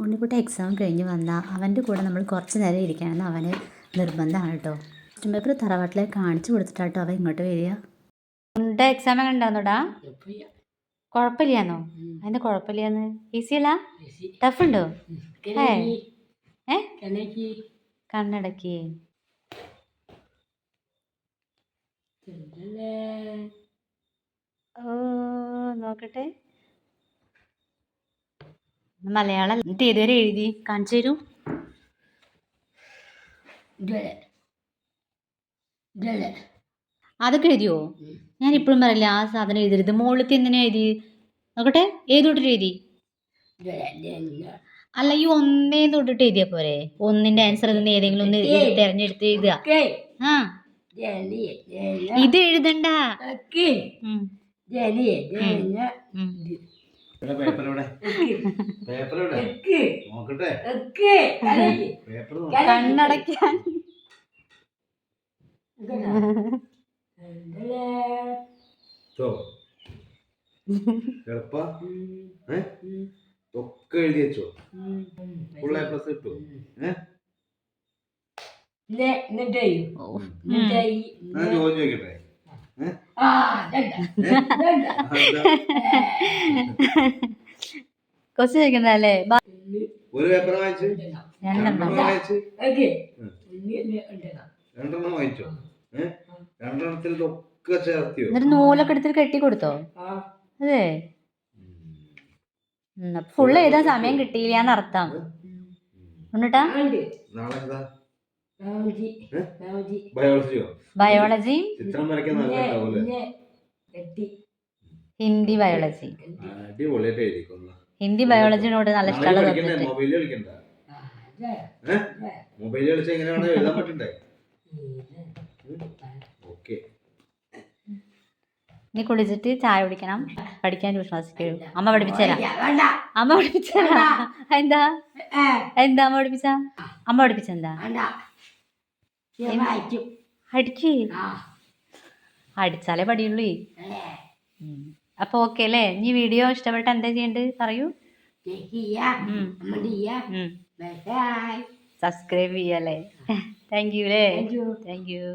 ഉണ്ണിക്കുട്ടി exam കഴിഞ്ഞ് വന്നാൽ അവൻ്റെ കൂടെ നമ്മൾ കുറച്ച് നേരം ഇരിക്കണമെന്ന് അവന് നിർബന്ധമാണ് കേട്ടോ. ക്വസ്റ്റ്യൻ പേപ്പർ തറവാട്ടിലേക്ക് കാണിച്ചു കൊടുത്തിട്ടാട്ടോ അവൻ ഇങ്ങോട്ട് വരിക. ഉണ്ണിയുടെ എക്സാം എങ്ങനെ ഉണ്ടായിരുന്നോടാ? കുഴപ്പമില്ലാന്നോ? അതിൻ്റെ കുഴപ്പമില്ലാന്ന് ഈസി അല്ല? ടഫ് ഉണ്ടോ? കണ്ണടക്കി ഓ നോക്കട്ടെ. മലയാളം എന്നിട്ട് ഏതുവരെ എഴുതി കാണിച്ചു തരൂ. അതൊക്കെ എഴുതിയോ? ഞാൻ ഇപ്പോഴും പറയില്ല ആ സാധനം എഴുതരുത്. മുകളിലത്തെ എന്തിനാ എഴുതി നോക്കട്ടെ. ഏത് തൊട്ടിട്ട് എഴുതി? അല്ല ഈ ഒന്നേ തൊട്ടിട്ട് എഴുതിയാ പോരെ? ഒന്നിന്റെ ആൻസർ നിന്ന് ഏതെങ്കിലും ഒന്ന് തെരഞ്ഞെടുത്ത് എഴുതുക. ആ ഇത് എഴുതണ്ട. കണ്ണടയ്ക്കാൻ ഒക്കെ എഴുതി വെച്ചോ. ഫുൾ എ പ്ലസ് കിട്ടും. ജോലി ചോദിക്കട്ടെ. കൊച്ചു ചോദിക്കുന്നല്ലേ? ഒരു പേപ്പർ വായിച്ചു, രണ്ടെണ്ണം വായിച്ചു, രണ്ടെണ്ണം വായിച്ചോ. രണ്ടെണ്ണത്തിൽ ഒക്കെ ചേർത്തിയോ? എന്നിട്ട് നൂലൊക്കെ എടുത്തിട്ട് കെട്ടി കൊടുത്തോ? അതെ, ഫുള്ള് എഴുതാൻ സമയം കിട്ടിയില്ലാന്ന് അർത്ഥം. ഉണ്ണിട്ടാ ബയോളജി, ഹിന്ദി ബയോളജി. ഹിന്ദി ബയോളജിനോട് നല്ല ഇഷ്ടമുള്ള സബ്ജക്ട്. മൊബൈൽ കളിച്ച എങ്ങനെയാണ് എഴുതാൻ പറ്റണ്ടേ? ഓക്കെ, നീ കുളിച്ചിട്ട് ചായ കുടിക്കണം, പഠിക്കാൻ വിശ്വാസിക്കൂ. അമ്മ പഠിപ്പിച്ചരാ. അമ്മ പഠിപ്പിച്ചരാ. എന്താ എന്താ അമ്മ പഠിപ്പിച്ച? അമ്മ പഠിപ്പിച്ചെന്താ? അടിക്ക്. അടിച്ചാലേ പഠിയുള്ളൂ. അപ്പൊ ഓക്കെ അല്ലേ? നീ വീഡിയോ ഇഷ്ടപ്പെട്ട എന്താ ചെയ്യണ്ടത് പറയൂ. സബ്സ്ക്രൈബ് ചെയ്യല്ലേ? താങ്ക് യു അല്ലേ? Thank you.